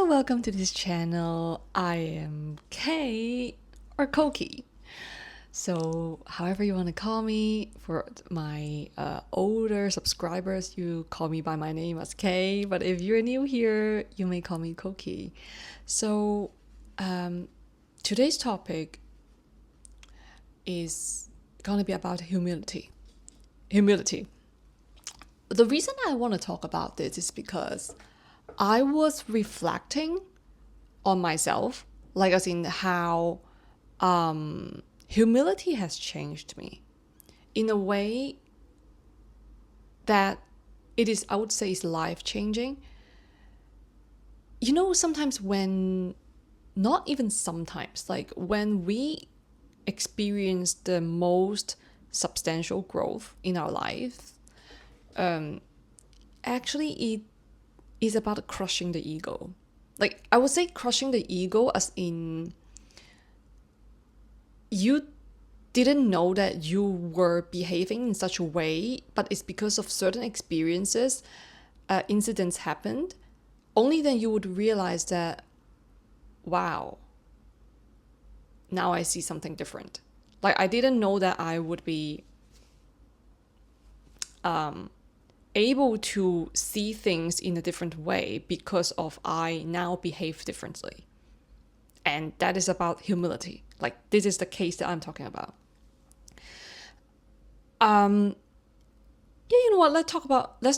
Hello, welcome to this channel. I am Kay or Kouki. So, however you want to call me, for my older subscribers, you call me by my name as Kay. But if you're new here, you may call me Kouki. So, today's topic is going to be about humility. Humility. The reason I want to talk about this is because I was reflecting on myself, like as in how humility has changed me in a way that it is, I would say, is life changing. You know, sometimes when, not even sometimes, like when we experience the most substantial growth in our life, actually it is about crushing the ego. Like, I would say crushing the ego as in you didn't know that you were behaving in such a way, but it's because of certain experiences, incidents happened. Only then you would realize that, wow, now I see something different. Like, I didn't know that I would be able to see things in a different way because of I now behave differently. And that is about humility. Like, this is the case that I'm talking about. Yeah, you know what? Let's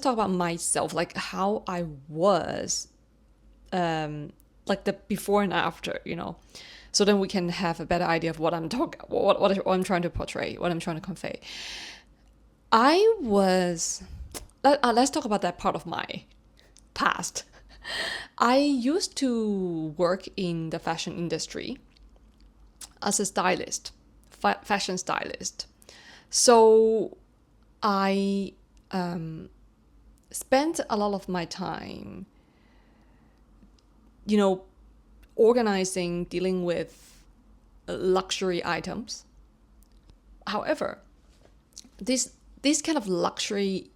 talk about myself, like how I was, like the before and after, you know. So then we can have a better idea of what what I'm trying to portray, what I'm trying to convey. I was. Let's talk about that part of my past. I used to work in the fashion industry as a stylist, fashion stylist. So I spent a lot of my time, you know, organizing, dealing with luxury items. However, these kind of luxury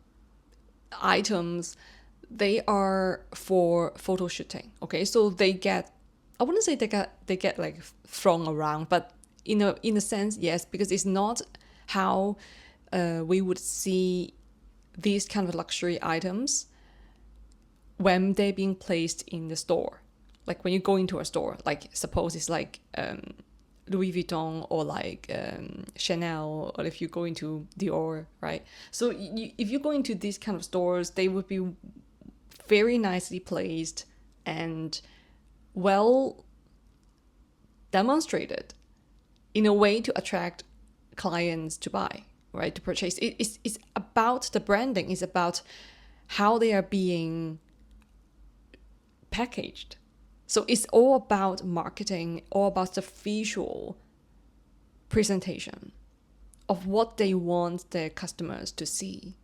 items, they are for photo shooting. Okay, so they get, I wouldn't say they get like thrown around, but in a sense, yes, because it's not how we would see these kind of luxury items when they're being placed in the store. Like when you go into a store, like suppose it's like Louis Vuitton or like Chanel, or if you go into Dior, right? So if you go into these kind of stores, they would be very nicely placed and well demonstrated in a way to attract clients to buy, right? To purchase. It's about the branding, it's about how they are being packaged. So it's all about marketing, all about the visual presentation of what they want their customers to see.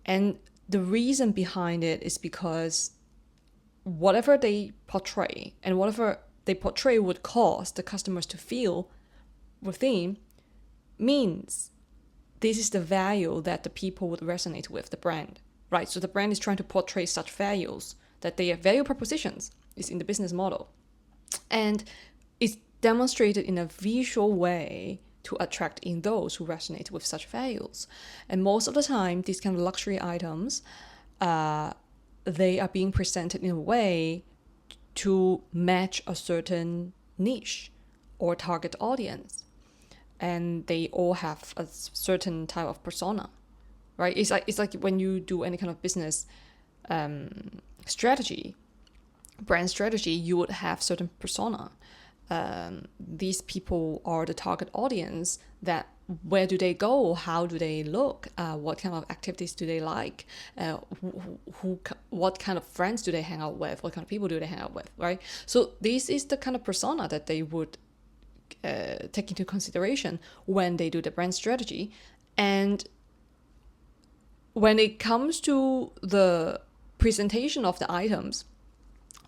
And the reason behind it is because whatever they portray and whatever they portray would cause the customers to feel within means this is the value that the people would resonate with the brand, right? So the brand is trying to portray such values that their value propositions is in the business model. And it's demonstrated in a visual way to attract in those who resonate with such values. And most of the time, these kind of luxury items, they are being presented in a way to match a certain niche or target audience. And they all have a certain type of persona, right? It's like when you do any kind of business strategy, brand strategy, you would have certain persona. These people are the target audience. That where do they go? How do they look? What kind of activities do they like? What kind of friends do they hang out with? What kind of people do they hang out with? Right. So this is the kind of persona that they would take into consideration when they do the brand strategy. And when it comes to the presentation of the items,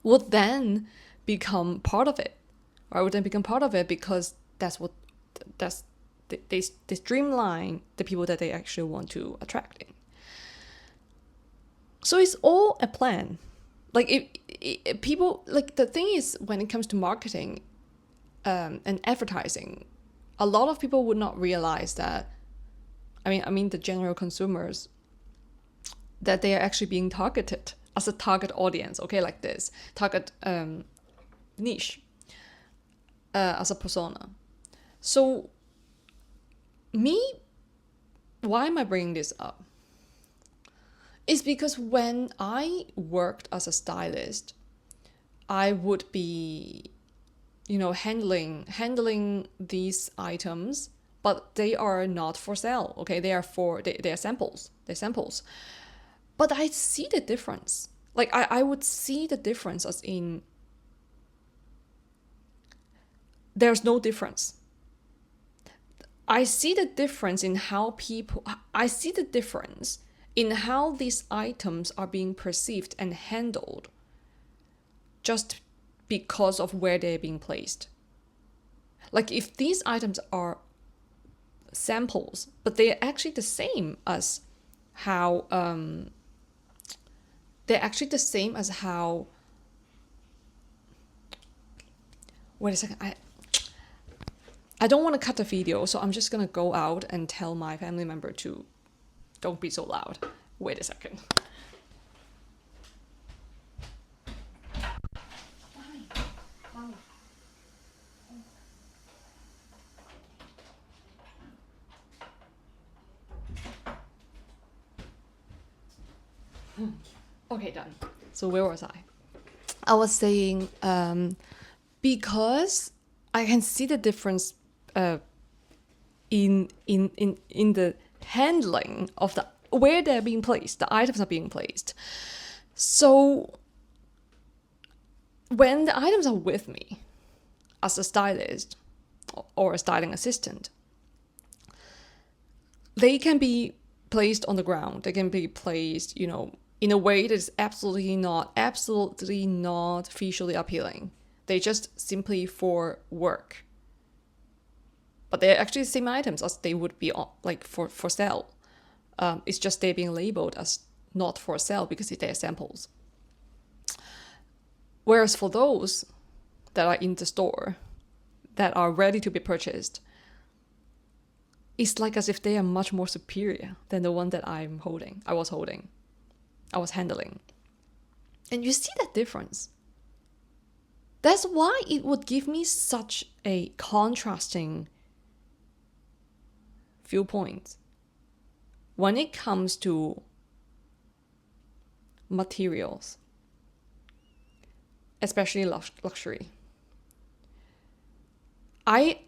would then become part of it. Or would then become part of it because they streamline the people that they actually want to attract in. So it's all a plan. Like people, like the thing is, when it comes to marketing and advertising, a lot of people would not realize that. I mean the general consumers, that they are actually being targeted as a target audience. Okay, like this target niche as a persona. So why am I bringing this up? It's because when I worked as a stylist, I would be, handling these items, but they are not for sale. Okay, they are samples. They're samples. But I see the difference. Like I would see the difference as in there's no difference. I see the difference in how these items are being perceived and handled just because of where they're being placed. Like if these items are samples, but they're actually the same as how wait a second, I don't want to cut the video, so I'm just gonna go out and tell my family member to don't be so loud. Wait a second. Okay, done. So where was I? I was saying because I can see the difference in the handling of the where they're being placed, the items are being placed. So when the items are with me as a stylist or a styling assistant, they can be placed on the ground. They can be placed, in a way that is absolutely not visually appealing. They're just simply for work. But they're actually the same items as they would be like for sale. It's just they're being labeled as not for sale because they're samples. Whereas for those that are in the store, that are ready to be purchased, it's like as if they are much more superior than the one that I was handling. And you see that difference. That's why it would give me such a contrasting viewpoint when it comes to materials, especially luxury. I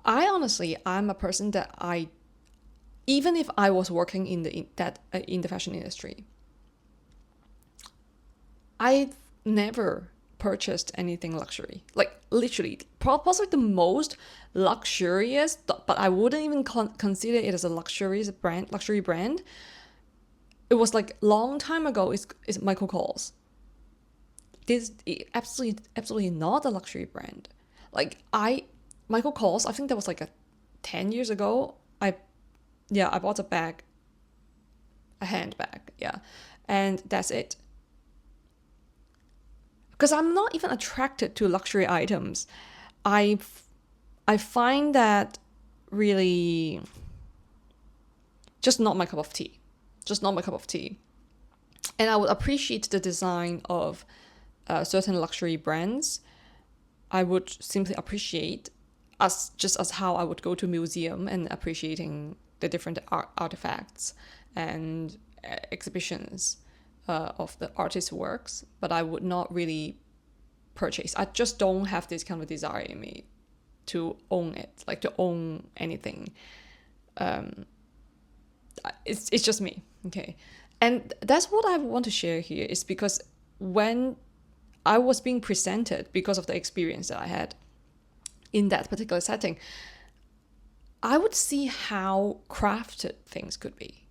honestly, I'm a person that even if I was working in the fashion industry, I've never purchased anything luxury. Like literally, possibly the most luxurious, but I wouldn't even consider it as a luxury brand. It was like long time ago. Is Michael Kors. This absolutely not a luxury brand. Like Michael Kors, I think that was like 10 years ago. I bought a handbag, and that's it. Because I'm not even attracted to luxury items. I find that really just not my cup of tea. And I would appreciate the design of certain luxury brands. I would simply appreciate as how I would go to a museum and appreciating the different artifacts and exhibitions of the artist's works, but I would not really purchase. I just don't have this kind of desire in me to own it, like to own anything. It's just me, okay? And that's what I want to share here, is because when I was being presented, because of the experience that I had in that particular setting, I would see how crafted things could be.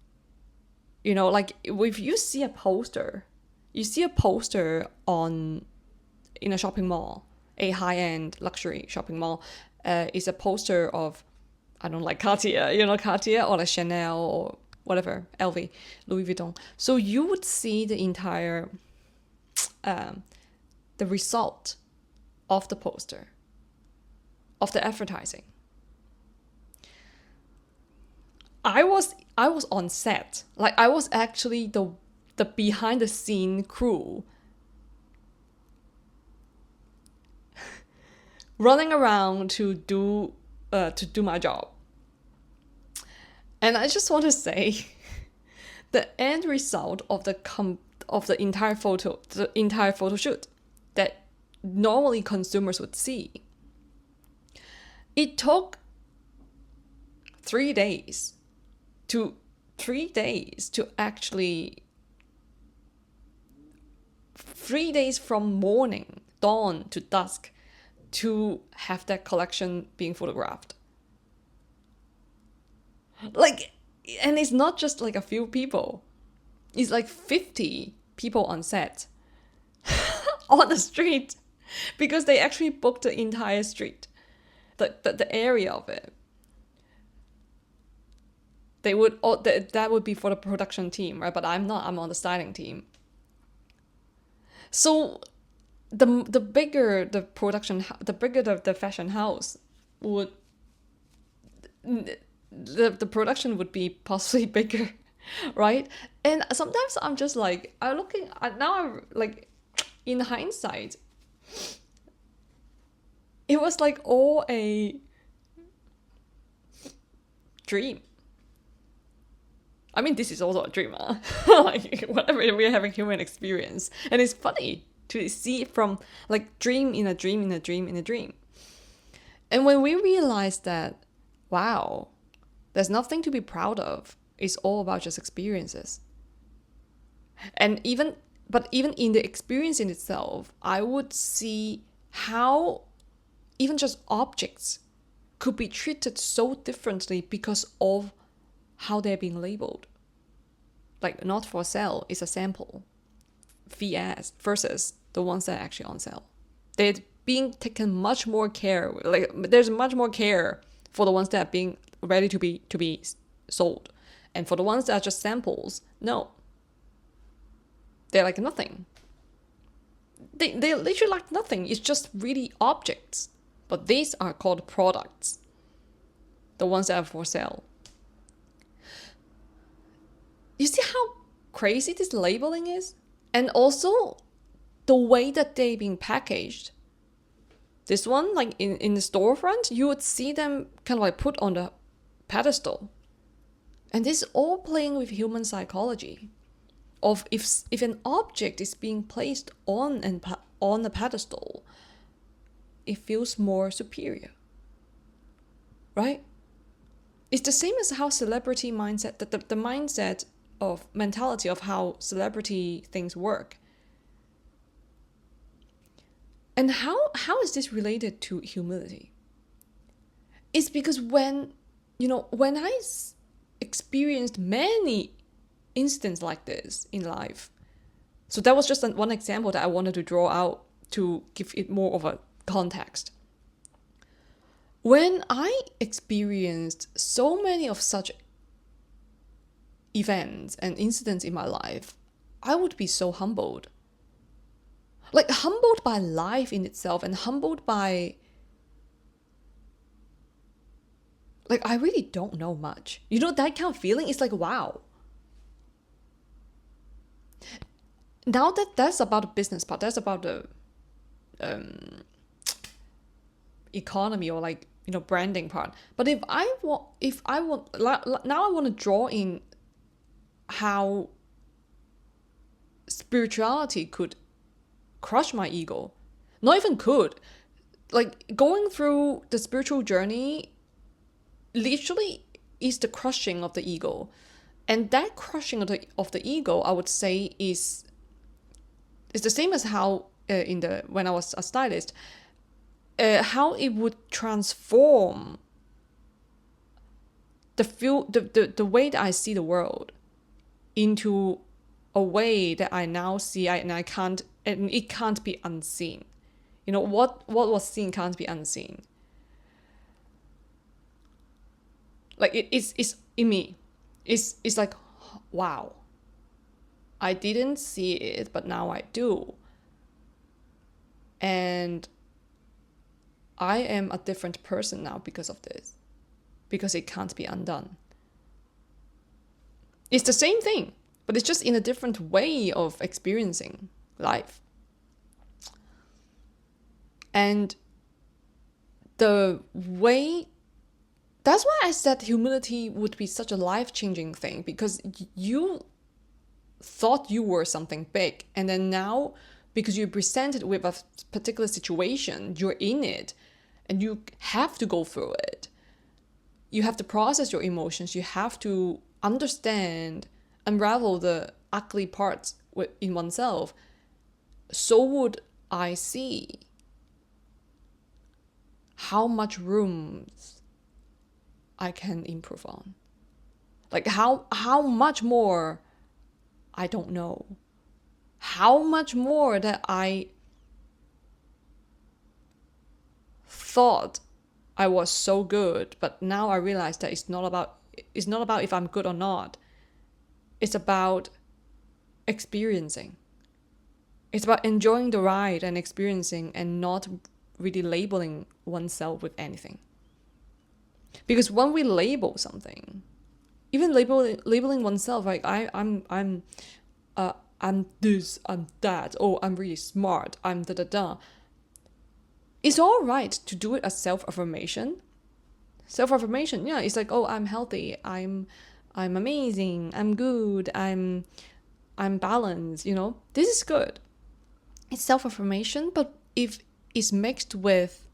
Like if you see a poster in a shopping mall, a high-end luxury shopping mall, is a poster of, I don't like Cartier, or like Chanel or whatever, LV, Louis Vuitton. So you would see the entire the result of the poster, of the advertising. I was on set. Like, I was actually the behind the scene crew running around to do my job. And I just want to say the end result of the entire photo shoot that normally consumers would see, it took 3 days to actually 3 days from morning, dawn to dusk, to have that collection being photographed. Like, and it's not just like a few people. It's like 50 people on set on the street, because they actually booked the entire street, the area of it. They would that would be for the production team, right? But I'm not. I'm on the styling team. So the bigger the production, the bigger the fashion house would, the production would be possibly bigger, right? And sometimes I'm just like, I'm looking now, I'm like, in hindsight, it was like all a dream. I mean, this is also a dream, like, whatever, we're having human experience. And it's funny to see it from like dream in a dream in a dream in a dream. And when we realize that, wow, there's nothing to be proud of, it's all about just experiences. And even in the experience in itself, I would see how even just objects could be treated so differently because of how they're being labeled. Like, not for sale is a sample, VS, versus the ones that are actually on sale. They're being taken much more care. Like, there's much more care for the ones that are being ready to be sold. And for the ones that are just samples, no. They're like nothing. They literally like nothing. It's just really objects. But these are called products. The ones that are for sale. You see how crazy this labeling is? And also the way that they're being packaged. This one, like in the storefront, you would see them kind of like put on the pedestal. And this is all playing with human psychology. Of if an object is being placed on a pedestal, it feels more superior. Right? It's the same as how celebrity mindset, the mindset of mentality of how celebrity things work. And how is this related to humility? It's because when I experienced many instances like this in life, so that was just one example that I wanted to draw out to give it more of a context. When I experienced so many of such events and incidents in my life, I would be so humbled. Like, humbled by life in itself, and humbled by, like, I really don't know much. You know, that kind of feeling? It's like, wow. Now that's about the business part. That's about the economy, or like, branding part. But now I want to draw in how spirituality could crush my ego. Not even could. Like, going through the spiritual journey literally is the crushing of the ego. And that crushing of the ego, I would say, is the same as how when I was a stylist, how it would transform the way that I see the world into a way that I now see, and it can't be unseen. What was seen can't be unseen. Like, it's in me. It's like, wow, I didn't see it, but now I do. And I am a different person now because of this, because it can't be undone. It's the same thing, but it's just in a different way of experiencing life. And the way, that's why I said humility would be such a life-changing thing, because you thought you were something big, and then now, because you're presented with a particular situation, you're in it, and you have to go through it. You have to process your emotions. You have to understand, unravel the ugly parts in oneself. So would I see how much room I can improve on. Like how much more I don't know. How much more that I thought I was so good, but now I realize that it's not about if I'm good or not. It's about experiencing. It's about enjoying the ride and experiencing, and not really labeling oneself with anything. Because when we label something, even labeling oneself, like I'm this, I'm that, oh, I'm really smart, I'm da da da. It's all right to do it as self-affirmation. Self-affirmation, yeah, it's like, oh, I'm healthy, I'm amazing, I'm good, I'm balanced, This is good. It's self-affirmation, but if it's mixed with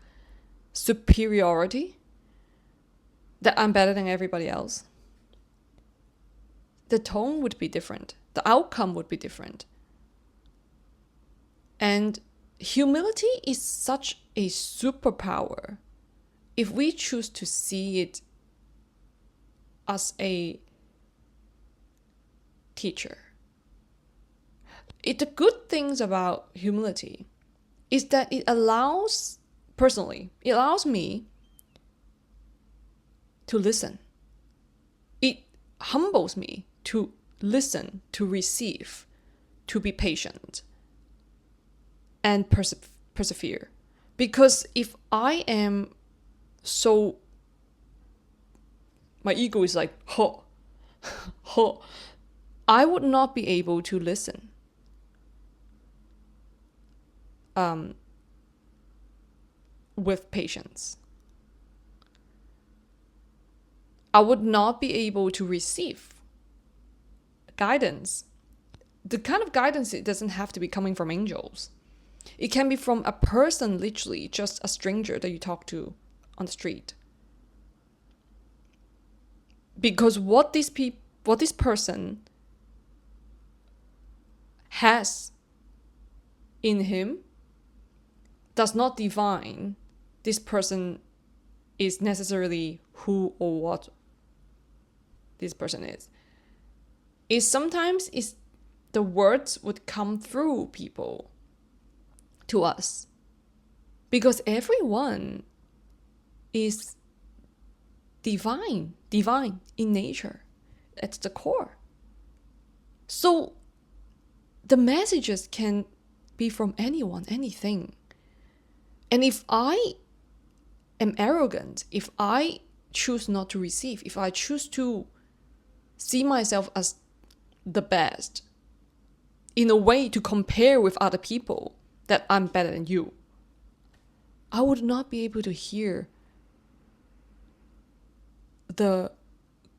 superiority, that I'm better than everybody else, the tone would be different. The outcome would be different. And humility is such a superpower if we choose to see it as a teacher. The good things about humility is that it allows me to listen. It humbles me to listen, to receive, to be patient, and persevere. Because if I am so, my ego is like, I would not be able to listen. With patience. I would not be able to receive guidance. The kind of guidance, it doesn't have to be coming from angels. It can be from a person, literally, just a stranger that you talk to on the street. Because what this person has in him does not define this person is necessarily who or what this person is. Sometimes the words would come through people to us, because everyone is divine in nature at the core. So the messages can be from anyone, anything. And if I am arrogant, if I choose not to receive, if I choose to see myself as the best, in a way to compare with other people, that I'm better than you, I would not be able to hear the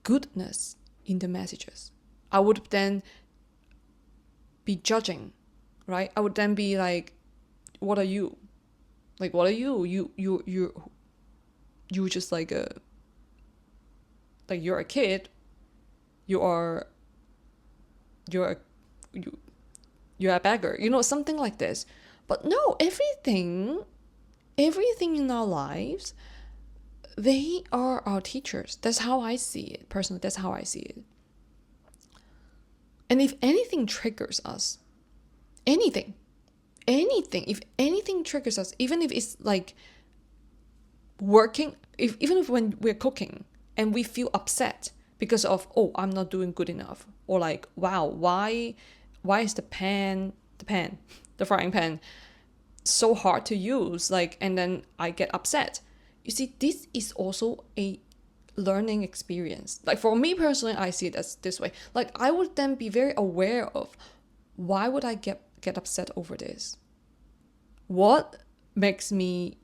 goodness in the messages. I would then be judging, right? I would then be like, what are you? Like, what are you? You just like you're a kid. You're a beggar. Something like this. But no, everything in our lives, they are our teachers. That's how I see it. Personally, that's how I see it. And if anything triggers us, anything, if anything triggers us, even if it's like working, even if when we're cooking and we feel upset because of, oh, I'm not doing good enough, or like, wow, why is the frying pan so hard to use, like, and then I get upset. You see, this is also a learning experience. Like for me personally, I see it as this way. Like I would then be very aware of why would I get upset over this? What makes me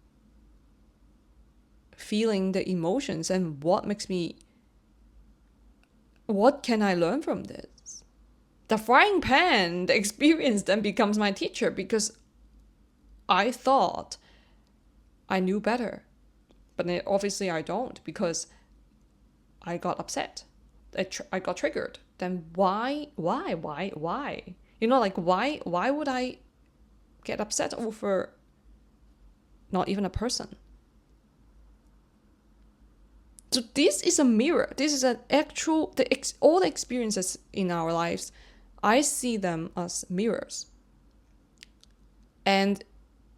feeling the emotions, and what can I learn from this? The frying pan, the experience then becomes my teacher, because I thought I knew better. But then obviously I don't, because I got upset. I got triggered. Then why? You know, like why would I get upset over not even a person? So this is a mirror. This is an actual, all the experiences in our lives, I see them as mirrors. And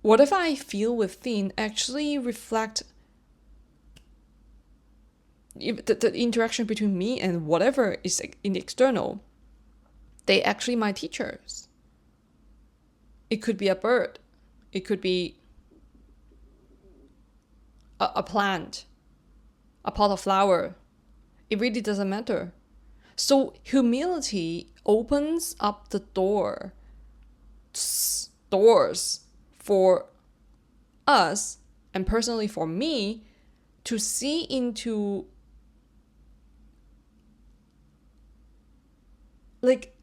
whatever I feel within actually reflect the interaction between me and whatever is in the external. They actually my teachers. It could be a bird. It could be a plant, a pot of flower. It really doesn't matter. So humility opens up the doors for us, and personally for me, to see into, like,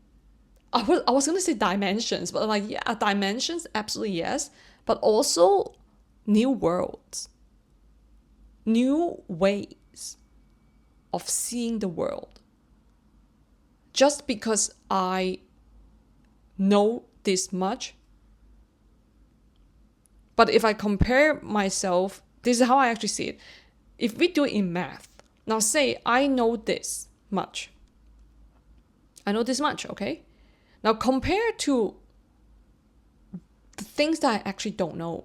I was gonna say dimensions, but like, yeah, dimensions, absolutely yes, but also new worlds, new ways of seeing the world. Just because I know this much, but if I compare myself, this is how I actually see it. If we do it in math, now say I know this much. I know this much, okay? Now compare to the things that I actually don't know.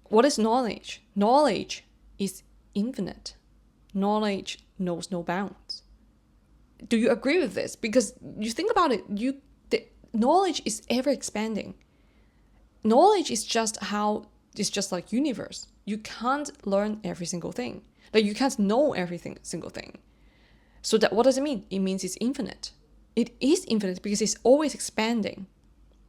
What is knowledge? Knowledge is infinite. Knowledge knows no bounds. Do you agree with this? Because you think about it, the knowledge is ever expanding. Knowledge is just like universe. You can't learn every single thing. Like you can't know every single thing. So that, what does it mean? It means it's infinite. It is infinite because it's always expanding.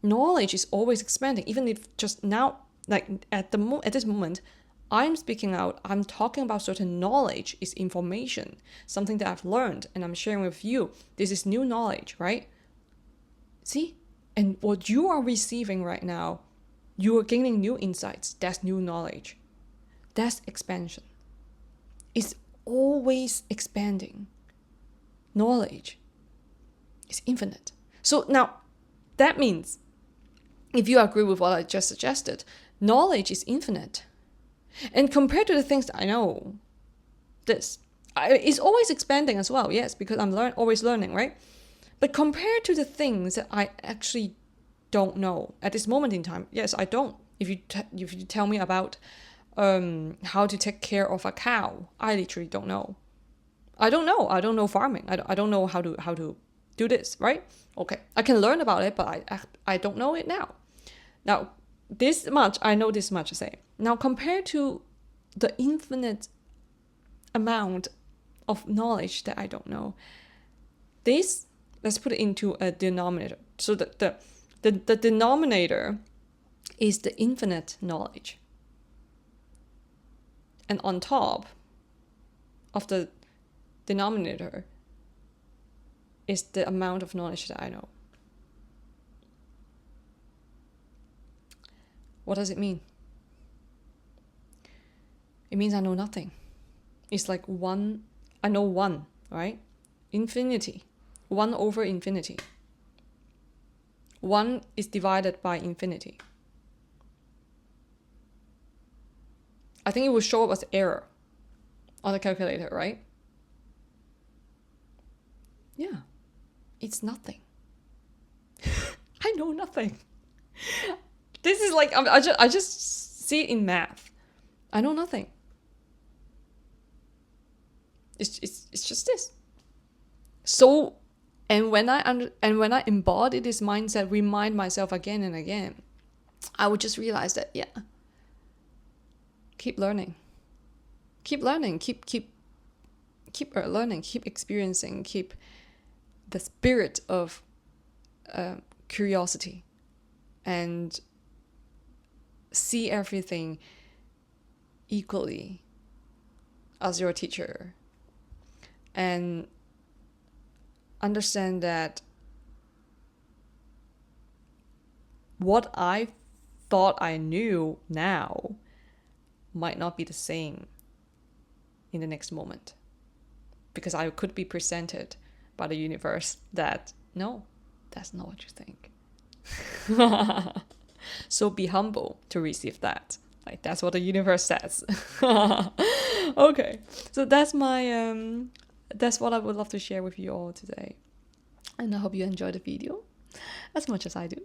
Knowledge is always expanding. Even if just now, like at this moment, I'm speaking out, I'm talking about certain knowledge is information, something that I've learned and I'm sharing with you. This is new knowledge, right? See? And what you are receiving right now, you are gaining new insights. That's new knowledge. That's expansion. It's always expanding. Knowledge is infinite. So now, that means, if you agree with what I just suggested, knowledge is infinite. And compared to the things that I know, it's always expanding as well, yes, because I'm always learning, right? But compared to the things that I actually don't know at this moment in time, yes, I don't. If you tell me about how to take care of a cow, I literally don't know. I don't know farming. I don't know how to do this, right? Okay, I can learn about it, but I don't know it now. Now, this much, I know this much to say. Now, compared to the infinite amount of knowledge that I don't know, this, let's put it into a denominator. So the denominator is the infinite knowledge. And on top of the denominator is the amount of knowledge that I know. What does it mean? It means I know nothing. It's like one, I know one, right? Infinity. 1 over infinity. 1 is divided by infinity. I think it will show up as error on the calculator, right? Yeah, it's nothing. I know nothing. This is like, I just see it in math. I know nothing. It's just this. So And when I embody this mindset, remind myself again and again, I would just realize that, yeah, keep learning, keep learning, keep learning, keep experiencing, keep the spirit of curiosity, and see everything equally as your teacher, and understand that what I thought I knew now might not be the same in the next moment, because I could be presented by the universe that, no, that's not what you think. So be humble to receive that. Like, that's what the universe says. Okay, so that's what I would love to share with you all today, and I hope you enjoyed the video as much as I do.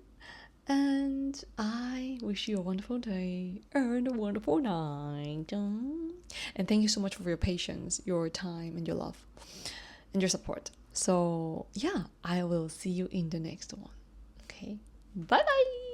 And I wish you a wonderful day and a wonderful night. And thank you so much for your patience, your time, and your love, and your support. So yeah, I will see you in the next one. Okay, bye bye.